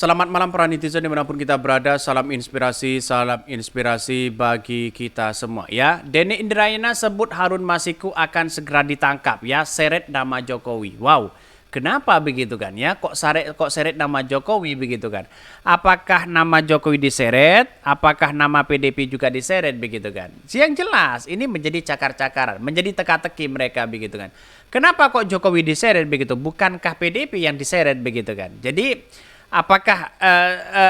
Selamat malam para netizen dimanapun kita berada, salam inspirasi bagi kita semua ya. Denny Indrayana sebut Harun Masiku akan segera ditangkap ya, seret nama Jokowi. Wow, kenapa begitu kan ya? Kok seret nama Jokowi begitu kan? Apakah nama Jokowi diseret? Apakah nama PDP juga diseret begitu kan? Yang jelas ini menjadi cakar-cakaran, menjadi teka-teki mereka begitu kan. Kenapa kok Jokowi diseret begitu? Bukankah PDP yang diseret begitu kan? Jadi apakah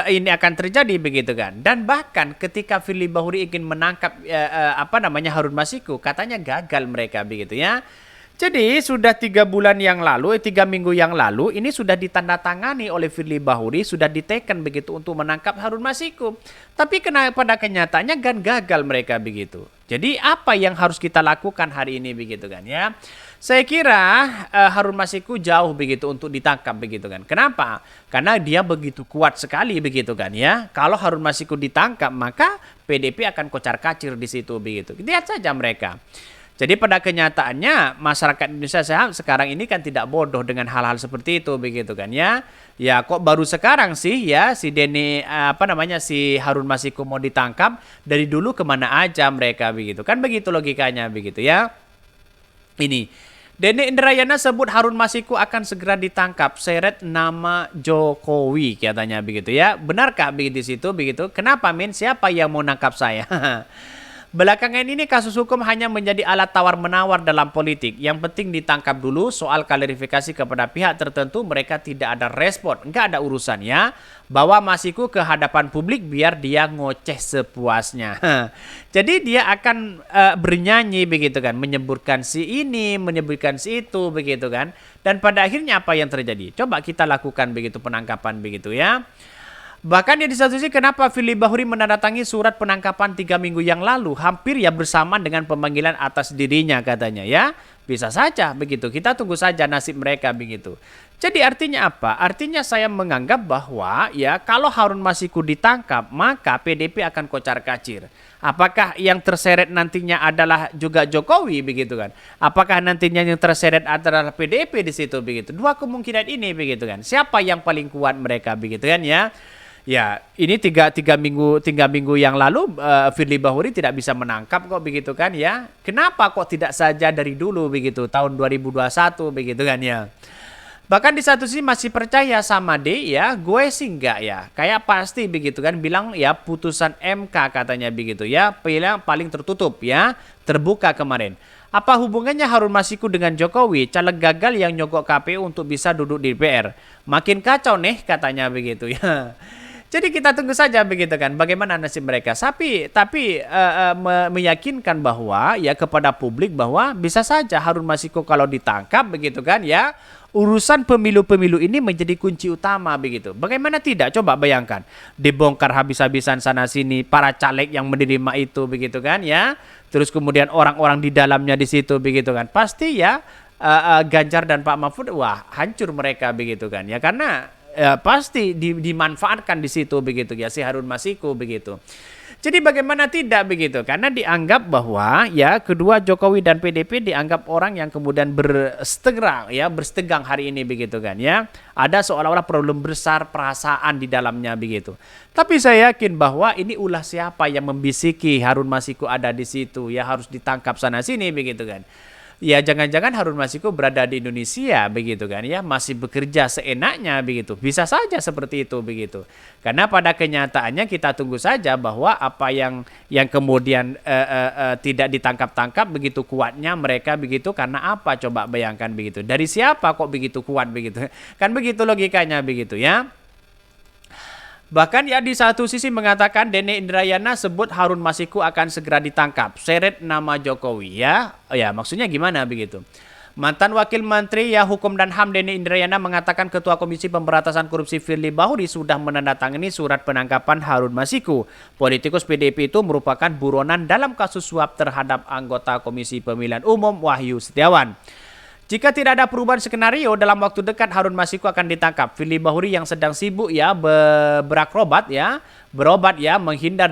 ini akan terjadi begitu kan? Dan bahkan ketika Firly Bahuri ingin menangkap Harun Masiku, katanya gagal mereka begitu ya. Jadi sudah 3 minggu yang lalu ini sudah ditandatangani oleh Firly Bahuri, sudah diteken begitu untuk menangkap Harun Masiku. Tapi pada kenyataannya kan gagal mereka begitu. Jadi apa yang harus kita lakukan hari ini begitu kan ya? Saya kira Harun Masiku jauh begitu untuk ditangkap begitu kan. Kenapa? Karena dia begitu kuat sekali begitu kan ya. Kalau Harun Masiku ditangkap maka PDP akan kocar-kacir di situ begitu. Lihat saja mereka. Jadi pada kenyataannya masyarakat Indonesia sekarang ini kan tidak bodoh dengan hal-hal seperti itu begitu kan ya. Ya kok baru sekarang sih ya si si Harun Masiku mau ditangkap, dari dulu kemana aja mereka begitu. Kan begitu logikanya begitu ya. Ini Denny Indrayana sebut Harun Masiku akan segera ditangkap, seret nama Jokowi katanya begitu ya. Benarkah begitu di situ begitu? Kenapa siapa yang mau nangkap saya? Belakangan ini kasus hukum hanya menjadi alat tawar-menawar dalam politik. Yang penting ditangkap dulu, soal klarifikasi kepada pihak tertentu mereka tidak ada respon. Nggak ada urusannya. Bawa Masiku ke hadapan publik biar dia ngoceh sepuasnya. Jadi dia akan bernyanyi begitu kan. Menyebutkan si ini, menyebutkan si itu begitu kan. Dan pada akhirnya apa yang terjadi? Coba kita lakukan begitu penangkapan begitu ya. Bahkan ya di satu sisi kenapa Firly Bahuri menandatangani surat penangkapan 3 minggu yang lalu hampir ya bersamaan dengan pemanggilan atas dirinya katanya ya. Bisa saja begitu. Kita tunggu saja nasib mereka begitu. Jadi artinya apa? Artinya saya menganggap bahwa ya kalau Harun Masiku ditangkap maka PDP akan kocar-kacir. Apakah yang terseret nantinya adalah juga Jokowi begitu kan? Apakah nantinya yang terseret adalah PDP di situ begitu? Dua kemungkinan ini begitu kan. Siapa yang paling kuat mereka begitu kan ya? Ya, ini tiga minggu yang lalu Firly Bahuri tidak bisa menangkap kok begitu kan ya. Kenapa kok tidak saja dari dulu begitu tahun 2021 begitu kan ya. Bahkan di satu sisi masih percaya sama D ya, gue sih enggak ya. Kayak pasti begitu kan bilang ya putusan MK katanya begitu ya, paling tertutup ya, terbuka kemarin. Apa hubungannya Harun Masiku dengan Jokowi, caleg gagal yang nyogok KPU untuk bisa duduk di DPR? Makin kacau nih katanya begitu ya. Jadi kita tunggu saja begitu kan bagaimana nasib mereka. Tapi meyakinkan bahwa ya kepada publik bahwa bisa saja Harun Masiku kalau ditangkap begitu kan ya. Urusan pemilu-pemilu ini menjadi kunci utama begitu. Bagaimana tidak? Coba bayangkan. Dibongkar habis-habisan sana sini para caleg yang menerima itu begitu kan ya. Terus kemudian orang-orang di dalamnya di situ begitu kan. Pasti ya Ganjar dan Pak Mahfud wah hancur mereka begitu kan ya karena pasti dimanfaatkan di situ begitu ya si Harun Masiku begitu. Jadi bagaimana tidak begitu? Karena dianggap bahwa ya kedua Jokowi dan PDP dianggap orang yang kemudian berstegang hari ini begitu kan ya. Ada seolah-olah problem besar perasaan di dalamnya begitu. Tapi saya yakin bahwa ini ulah siapa yang membisiki Harun Masiku ada di situ ya harus ditangkap sana sini begitu kan. Ya jangan-jangan Harun Masiku berada di Indonesia begitu kan ya masih bekerja seenaknya begitu, bisa saja seperti itu begitu. Karena pada kenyataannya kita tunggu saja bahwa apa yang kemudian tidak ditangkap-tangkap begitu kuatnya mereka begitu karena apa coba bayangkan begitu, dari siapa kok begitu kuat begitu kan begitu logikanya begitu ya. Bahkan ya di satu sisi mengatakan Denny Indrayana sebut Harun Masiku akan segera ditangkap, seret nama Jokowi ya. Ya maksudnya gimana begitu. Mantan Wakil Menteri ya Hukum dan HAM Denny Indrayana mengatakan Ketua Komisi Pemberantasan Korupsi Firly Bahuri sudah menandatangani surat penangkapan Harun Masiku. Politikus PDP itu merupakan buronan dalam kasus suap terhadap anggota Komisi Pemilihan Umum Wahyu Setiawan. Jika tidak ada perubahan skenario dalam waktu dekat Harun Masiku akan ditangkap. Firly Bahuri yang sedang sibuk ya berobat ya menghindar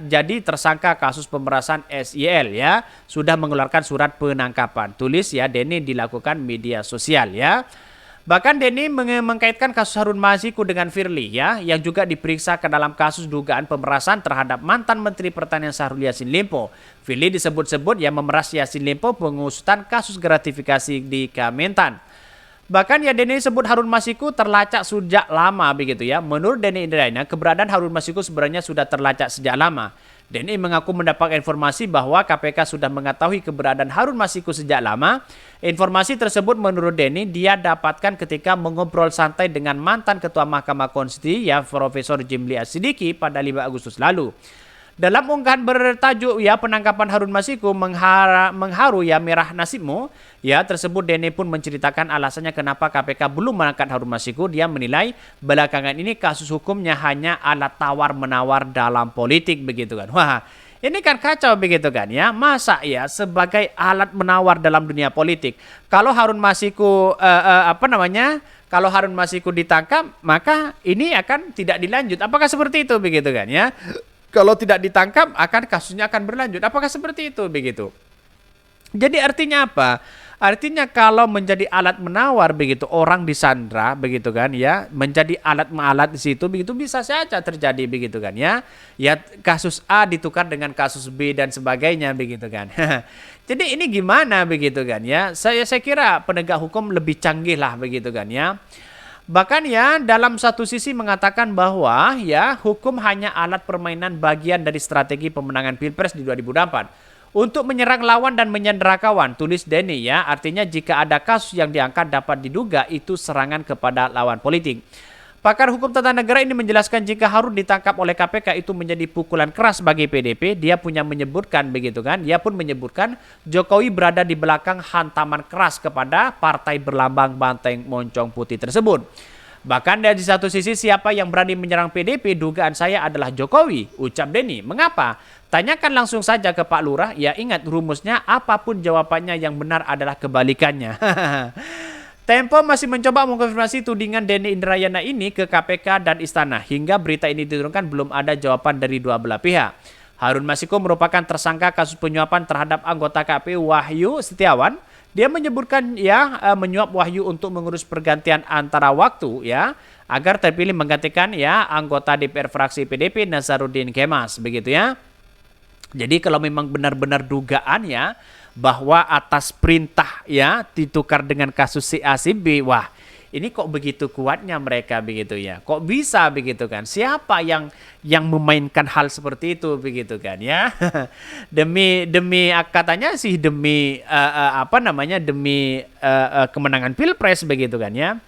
jadi tersangka kasus pemerasan SYL ya sudah mengeluarkan surat penangkapan. Tulis ya Denny dilakukan media sosial ya. Bahkan Denny mengkaitkan kasus Harun Masiku dengan Firly ya, yang juga diperiksa ke dalam kasus dugaan pemerasan terhadap mantan Menteri Pertanian Syahrul Yassin Limpo. Firly disebut-sebut yang memeras Yassin Limpo pengusutan kasus gratifikasi di Kementan. Bahkan ya Denny sebut Harun Masiku terlacak sejak lama begitu ya. Menurut Denny Indrayana, keberadaan Harun Masiku sebenarnya sudah terlacak sejak lama. Denny mengaku mendapat informasi bahwa KPK sudah mengetahui keberadaan Harun Masiku sejak lama. Informasi tersebut menurut Denny dia dapatkan ketika mengobrol santai dengan mantan Ketua Mahkamah Konstitusi ya Profesor Jimli Asidiki pada 5 Agustus lalu. Dalam unggahan bertajuk ya penangkapan Harun Masiku mengharu ya merah nasibmu ya tersebut Denny pun menceritakan alasannya kenapa KPK belum mengangkat Harun Masiku. Dia menilai belakangan ini kasus hukumnya hanya alat tawar-menawar dalam politik begitu kan. Wah, ini kan kacau begitu kan ya. Masa ya sebagai alat menawar dalam dunia politik. Kalau Harun Masiku kalau Harun Masiku ditangkap maka ini akan tidak dilanjut. Apakah seperti itu begitu kan ya? Kalau tidak ditangkap, kasusnya akan berlanjut. Apakah seperti itu begitu? Jadi artinya apa? Artinya kalau menjadi alat menawar begitu orang disandra begitu kan ya, menjadi alat di situ begitu bisa saja terjadi begitu kan ya. Ya kasus A ditukar dengan kasus B dan sebagainya begitu kan. Jadi ini gimana begitu kan ya? Saya kira penegak hukum lebih canggih lah begitu kan ya. Bahkan ya dalam satu sisi mengatakan bahwa ya hukum hanya alat permainan bagian dari strategi pemenangan Pilpres di 2024 untuk menyerang lawan dan menyandera kawan, tulis Denny ya. Artinya jika ada kasus yang diangkat dapat diduga itu serangan kepada lawan politik. Pakar hukum tata negara ini menjelaskan jika Harun ditangkap oleh KPK itu menjadi pukulan keras bagi PDP. Dia menyebutkan begitu kan. Dia pun menyebutkan Jokowi berada di belakang hantaman keras kepada partai berlambang banteng moncong putih tersebut. Bahkan dari satu sisi siapa yang berani menyerang PDP dugaan saya adalah Jokowi, ucap Denny. Mengapa? Tanyakan langsung saja ke Pak Lurah. Ya ingat rumusnya apapun jawabannya yang benar adalah kebalikannya. Tempo masih mencoba mengkonfirmasi tudingan Denny Indrayana ini ke KPK dan Istana. Hingga berita ini diturunkan belum ada jawaban dari dua belah pihak. Harun Masiku merupakan tersangka kasus penyuapan terhadap anggota KPU Wahyu Setiawan. Dia menyebutkan ya menyuap Wahyu untuk mengurus pergantian antara waktu ya agar terpilih menggantikan ya anggota DPR fraksi PDP Nazarudin Kemas begitu ya. Jadi kalau memang benar-benar dugaan ya bahwa atas perintah ya ditukar dengan kasus si A si B, wah ini kok begitu kuatnya mereka begitu ya, kok bisa begitu kan, siapa yang memainkan hal seperti itu begitu kan ya. demi katanya sih demi kemenangan Pilpres begitu kan ya.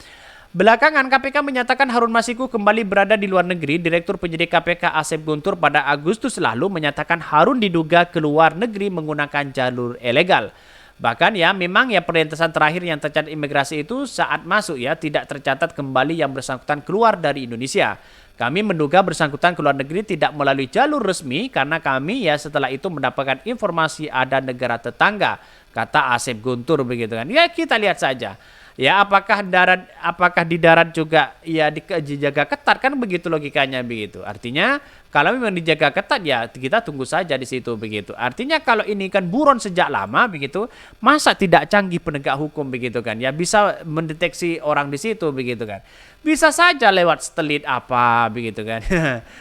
Belakangan KPK menyatakan Harun Masiku kembali berada di luar negeri. Direktur Penyidik KPK Asep Guntur pada Agustus lalu menyatakan Harun diduga keluar negeri menggunakan jalur ilegal. Bahkan ya memang ya perlintasan terakhir yang tercatat imigrasi itu saat masuk ya tidak tercatat kembali yang bersangkutan keluar dari Indonesia. Kami menduga bersangkutan keluar negeri tidak melalui jalur resmi karena kami ya setelah itu mendapatkan informasi ada negara tetangga, kata Asep Guntur begitu kan. Ya kita lihat saja. Ya apakah di darat juga ya dijaga ketat kan begitu logikanya begitu. Artinya kalau memang dijaga ketat ya kita tunggu saja di situ begitu. Artinya kalau ini kan buron sejak lama begitu, masa tidak canggih penegak hukum begitu kan? Ya bisa mendeteksi orang di situ begitu kan. Bisa saja lewat satelit apa begitu kan.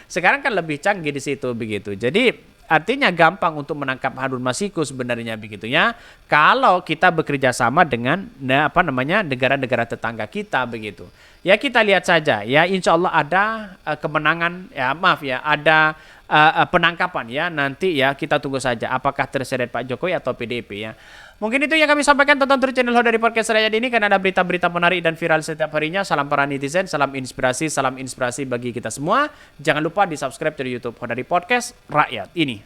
Sekarang kan lebih canggih di situ begitu. Jadi artinya gampang untuk menangkap Harun Masiku sebenarnya begitu ya. Kalau kita bekerja sama dengan negara-negara tetangga kita begitu. Ya kita lihat saja ya insya Allah ada kemenangan ada penangkapan ya nanti ya kita tunggu saja apakah terseret Pak Jokowi atau PDP ya. Mungkin itu yang kami sampaikan, tonton terus channel Hodari Podcast Rakyat ini karena ada berita-berita menarik dan viral setiap harinya. Salam para netizen, salam inspirasi bagi kita semua. Jangan lupa di subscribe di YouTube Hodari Podcast Rakyat ini.